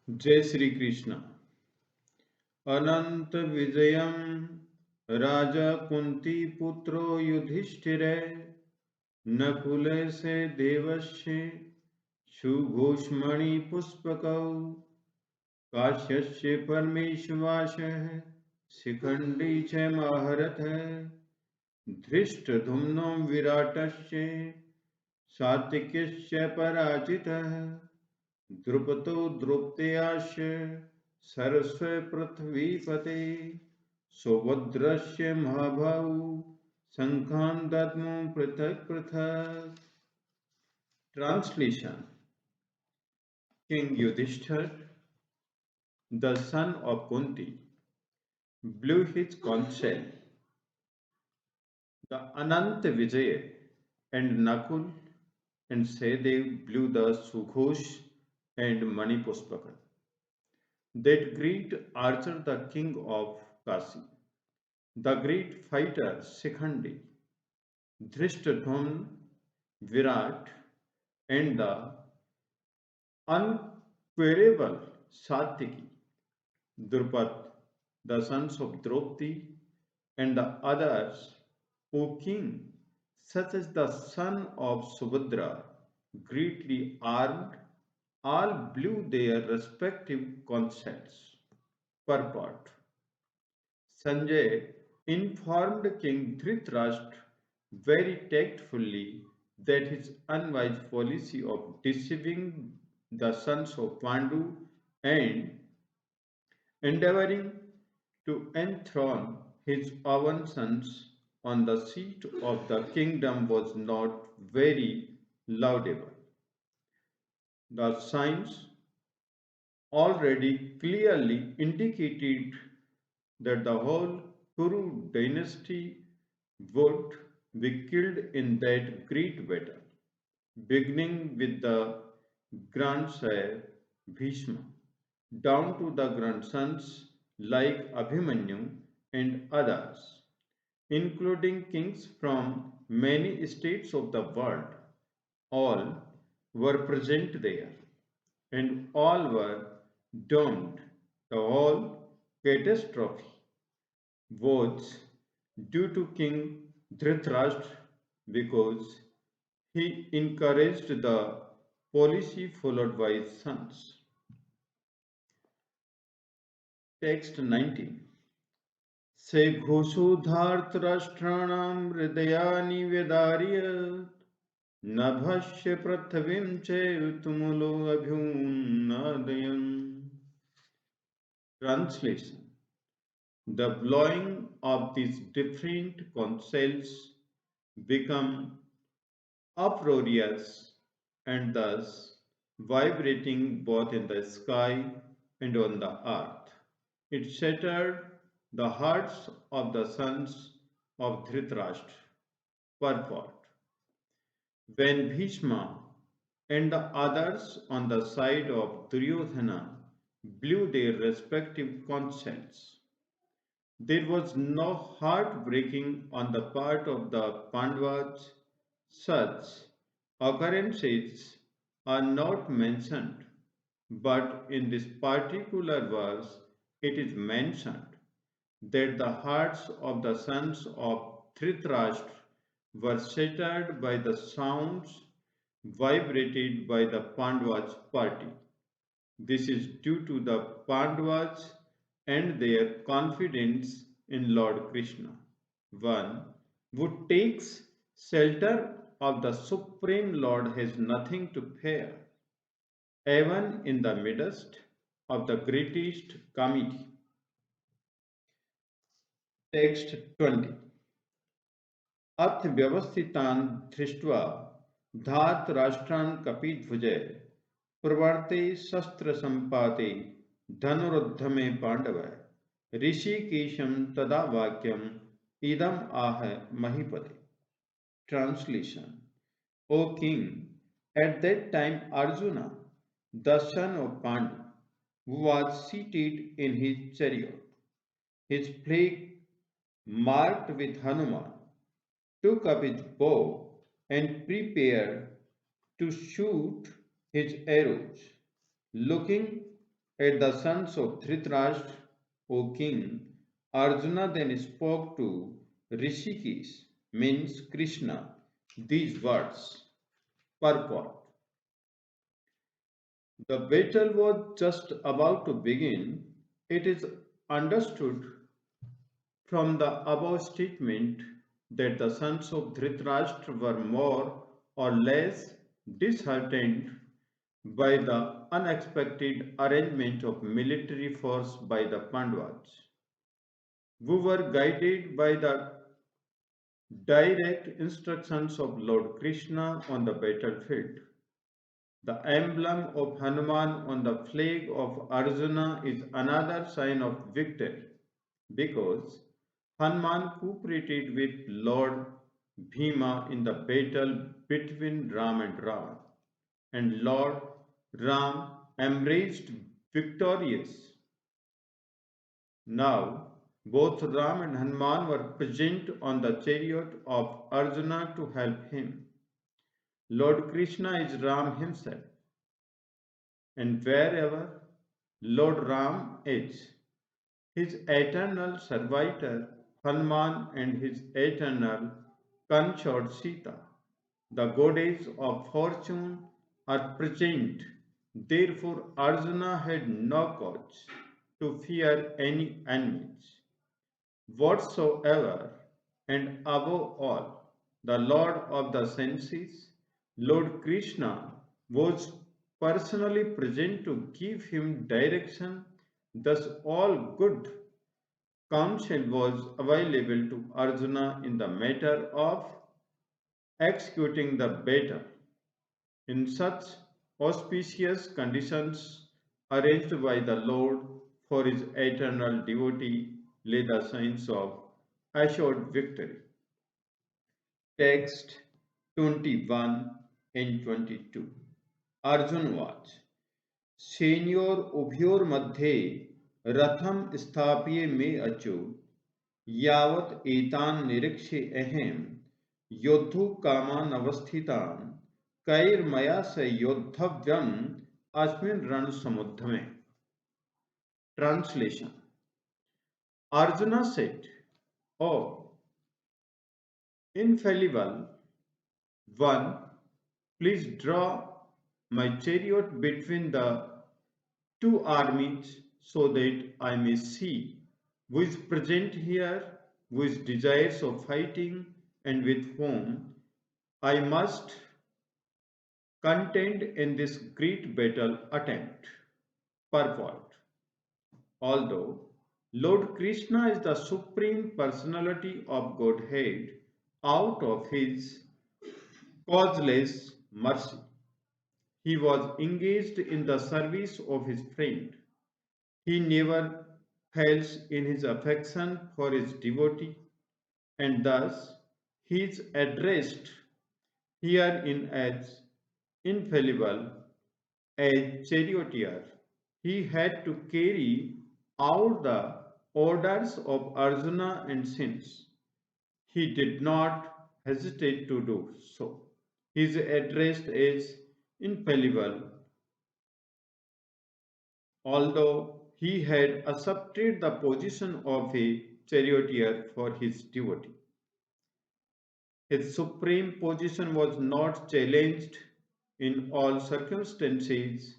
जय श्री कृष्ण। अनंत विजयम राजा कुंती पुत्रो युधिष्ठिरे नकुल से देवस्य सुघोषमणि पुष्पकौ काश्यस्य परमेश्वासः शिखंडी च महारथः धृष्टद्युम्नो विराटस्य सात्विक्यस्य पराजितः द्रुपदो द्रौपदेयास्य सरस्व पृथ्वीपते सौभद्रस्य महाबाहु शंखान् दद्मो पृथक् पृथक्। Translation: King Yudhishthir, the son of Kunti, blew his conch shell. The Ananta Vijay and Nakul and Sahadev blew the Sughosh and Manipuspaka. That great archer, the king of Kasi, the great fighter Shikhandi, Drishtadyumna, Virat, and the unquerable Satyaki, Drupad, the sons of Draupadi, and the others, O king, such as the son of Subhadra, greatly armed, all blew their respective conch shells. Purport: Sanjay informed King Dhritarashtra very tactfully that his unwise policy of deceiving the sons of Pandu and endeavoring to enthrone his own sons on the seat of the kingdom was not very laudable. The signs already clearly indicated that the whole Kuru dynasty would be killed in that great battle, beginning with the grandsire Bhishma, down to the grandsons like Abhimanyu and others, including kings from many states of the world. All were present there, and all were doomed. The whole catastrophe was due to King Dhritarashtra because he encouraged the policy followed by his sons. Text 19. Se घोषोधार्तराष्ट्राणां हृदयानि व्यदारयत् नभस्य पृथिवीं चैव तुमुलो अभ्युन्नादयन्. Translation: The blowing of these different concells become uproarious and thus vibrating both in the sky and on the earth. It shattered the hearts of the sons of Dhritarashtra. Purport: When Bhishma and the others on the side of Duryodhana blew their respective conch shells, there was no heart-breaking on the part of the Pandavas. Such occurrences are not mentioned, but in this particular verse it is mentioned that the hearts of the sons of Dhritarashtra were shattered by the sounds vibrated by the Pandavas' party. This is due to the Pandavas and their confidence in Lord Krishna. One who takes shelter of the Supreme Lord has nothing to fear, even in the midst of the greatest calamity. Text 20. अर्थव्यवस्थितान् दृष्ट्वा धार्तराष्ट्रान् कपिध्वजः प्रवर्ते शस्त्रसम्पाते धनुरुद्यमे पाण्डवः ऋषिकेशं तदा वाक्यम् idam ah महीपते. Translation: O king, at that time Arjuna, the son of Pandu, who was seated in his chariot, his flank marked with Hanuman, took up his bow and prepared to shoot his arrows. Looking At the sons of Dhritarashtra, O king, Arjuna then spoke to Rishikesh, means Krishna, these words. Purport. The battle was just about to begin. It is understood from the above statement that the sons of Dhritarashtra were more or less disheartened by the unexpected arrangement of military force by the Pandavas, who were guided by the direct instructions of Lord Krishna on the battlefield. The emblem of Hanuman on the flag of Arjuna is another sign of victory because Hanuman cooperated with Lord Bhima in the battle between Ram and Ravan, and Lord Ram emerged victorious. Now, both Ram and Hanuman were present on the chariot of Arjuna to help him. Lord Krishna is Ram himself, and wherever Lord Ram is, his eternal servitor Hanuman and his eternal consort Sita, the goddess of fortune, are present. Therefore, Arjuna had no cause to fear any enemies whatsoever, and above all, the Lord of the senses, Lord Krishna, was personally present to give him direction. Thus, all good counsel was available to Arjuna in the matter of executing the battle. In such auspicious conditions arranged by the Lord for his eternal devotee lay the signs of assured victory. Text 21 and 22. Arjun was Senior उभयोर मध्ये रथम स्थाप्ये मे अचो यावत एतान निरीक्षे अहम योद्धु कामान अवस्थितान कैर्मया स योद्धव्यम अस्मिन् रण समुद्र में. Translation. Arjuna said, "Oh, infallible one, please draw my chariot between the two armies so that I may see who is present here, who is desirous of fighting, and with whom I must contend in this great battle attempt." Purport. Although Lord Krishna is the Supreme Personality of Godhead, out of his causeless mercy, he was engaged in the service of his friend. He never fails in his affection for his devotee, and thus he is addressed herein as infallible, as charioteer. He had to carry out the orders of Arjuna, and since he did not hesitate to do so, he is addressed as infallible, although he had accepted the position of a charioteer for his devotee. His supreme position was not challenged in all circumstances.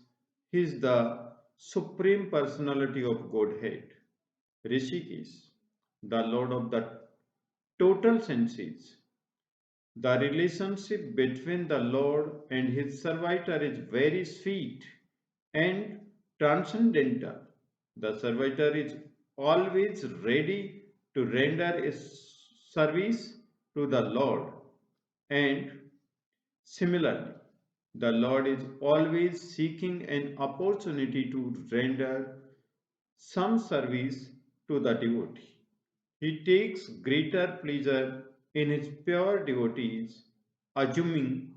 He is the supreme personality of Godhead. Rishikesh, the Lord of the total senses. The relationship between the Lord and his servitor is very sweet and transcendental. The servitor is always ready to render a service to the Lord, and similarly, the Lord is always seeking an opportunity to render some service to the devotee. He takes greater pleasure in his pure devotees, assuming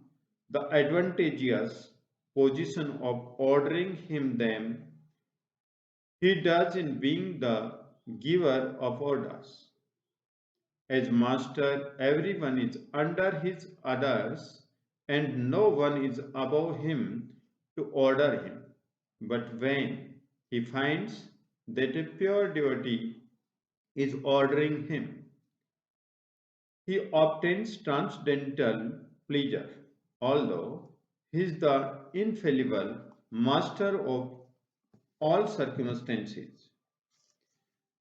the advantageous position of ordering him them. He does in being the giver of orders. As master, everyone is under his orders, and no one is above him to order him. But when He finds that a pure devotee is ordering him. He obtains transcendental pleasure, although he is the infallible master of all circumstances.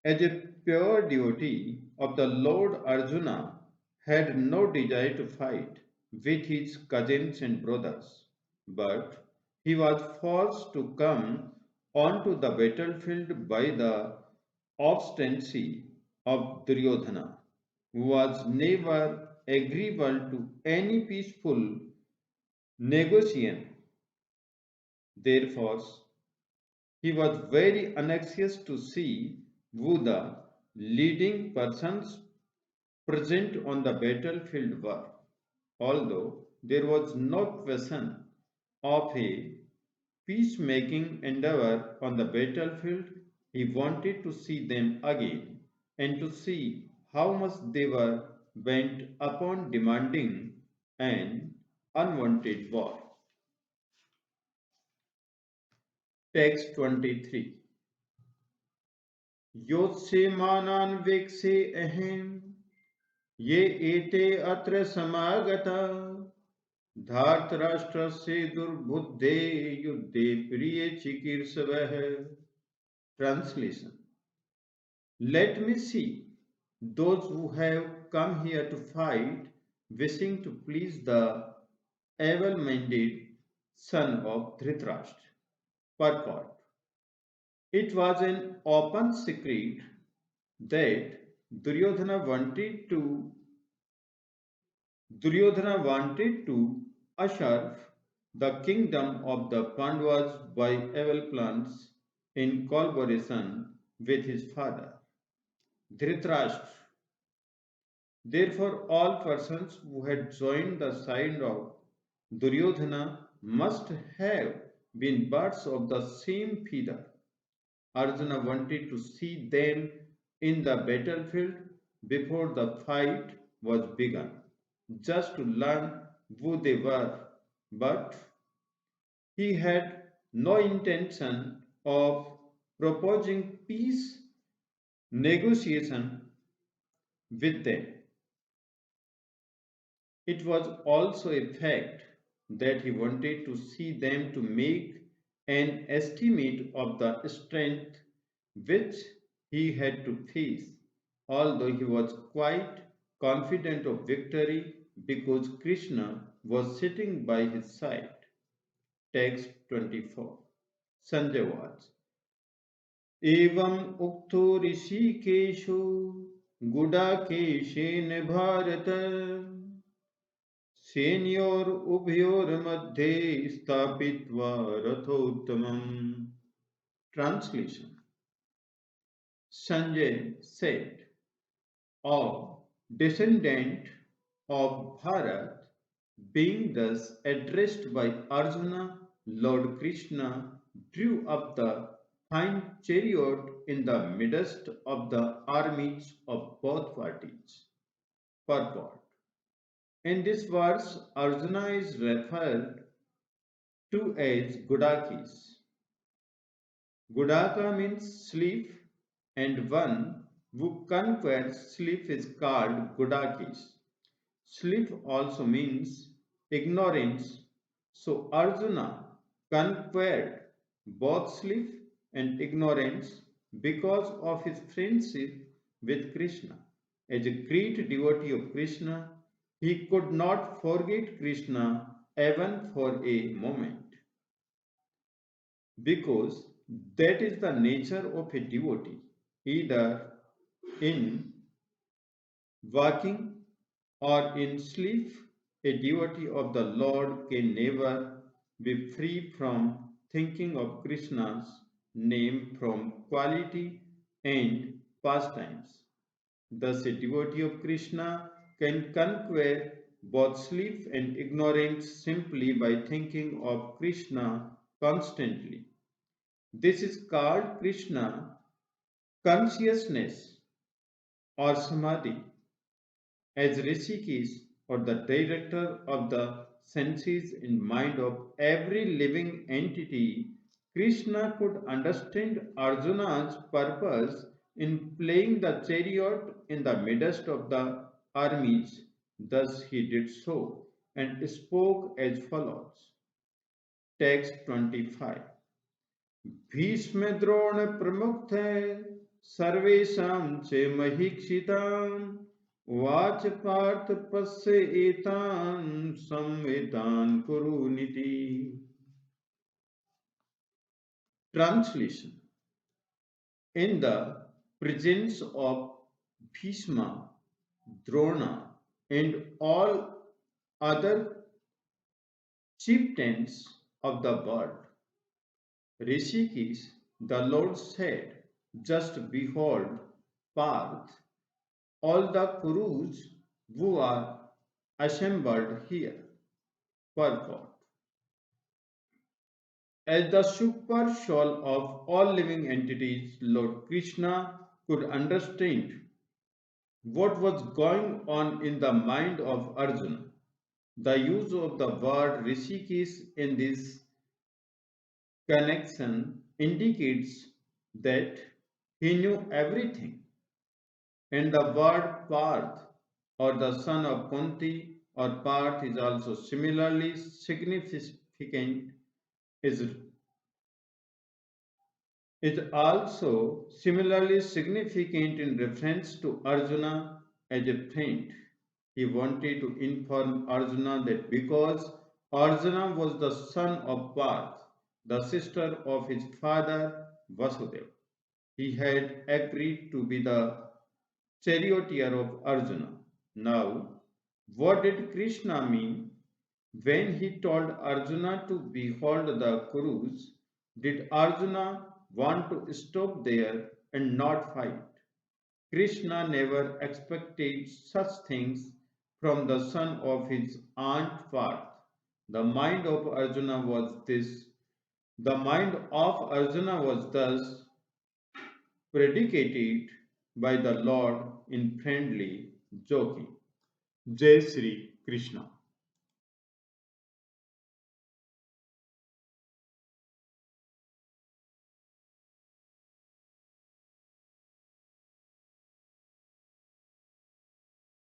As a pure devotee of the Lord, Arjuna had no desire to fight with his cousins and brothers, but he was forced to come onto the battlefield by the obstinacy of Duryodhana, who was never agreeable to any peaceful negotiation. Therefore, he was very anxious to see who the leading persons present on the battlefield were. Although there was no question of a peacemaking endeavor on the battlefield, he wanted to see them again and to see how much they were bent upon demanding an unwanted war. Text 23. योत्स्यमानान् वेक्षे अहम् ये एते अत्र समागता धार्तराष्ट्रस्य दुर्बुद्धे युद्धे प्रिय चिकीर्षवः. Translation. Let me see those who have come here to fight, wishing to please the evil-minded son of Dhritarashtra. Purport. It was an open secret that Duryodhana wanted to usurp the kingdom of the Pandavas by evil plans in collaboration with his father Dhritarashtra. Therefore, all persons who had joined the side of Duryodhana must have been birds of the same feather. Arjuna wanted to see them in the battlefield before the fight was begun, just to learn who they were, but he had no intention of proposing peace negotiation with them. It was also a fact that he wanted to see them to make an estimate of the strength which he had to face, although he was quite confident of victory because Krishna was sitting by his side. Text 24. Sanjay was. एवम् उक्तो ऋषिकेशो गुडाकेशेन Bharat सेनयोरुभयोर्मध्ये स्थापित्वा रथोत्तमम्. Translation. Sanjay said, O descendant of Bharat, being thus addressed by Arjuna, Lord Krishna drew up the fine chariot in the midst of the armies of both parties. Purport. In this verse, Arjuna is referred to as Gudakis. Gudaka means sleep, and one who conquers sleep is called Gudakis. Sleep also means ignorance. So Arjuna conquered both sleep and ignorance because of his friendship with Krishna. As a great devotee of Krishna, he could not forget Krishna even for a moment because that is the nature of a devotee, either in waking or in sleep. A devotee of the Lord can never be free from thinking of Krishna's name from quality and pastimes. Thus, a devotee of Krishna can conquer both sleep and ignorance simply by thinking of Krishna constantly. This is called Krishna consciousness or samadhi. As Rishikesh, or the director of the senses and mind of every living entity, Krishna could understand Arjuna's purpose in playing the chariot in the midst of the armies. Thus he did so and spoke as follows. Text 25. Bhishma Drona प्रमुख थे सर्वेशम च महीक्षिताम watch Partha पश्य एतान संवेदान कुरु नीति. Translation. In the presence of Bhishma, Drona, and all other chieftains of the world, Rishikesh, the Lord said, just behold, Parth, all the Kurus who are assembled here. Purport. As the super soul of all living entities, Lord Krishna could understand what was going on in the mind of Arjuna. The use of the word Rishikesh in this connection indicates that he knew everything. And the word Parth or the son of Kunti or Parth is also similarly significant, is in reference to Arjuna as a friend. He wanted to inform Arjuna that because Arjuna was the son of Parth, the sister of his father Vasudeva, he had agreed to be the charioteer of Arjuna. Now, what did Krishna mean when he told Arjuna to behold the Kurus? Did Arjuna want to stop there and not fight? Krishna never expected such things from the son of his aunt Parth. The mind of Arjuna was this. The mind of Arjuna was thus predicated by the Lord in friendly joking. Jai Sri Krishna.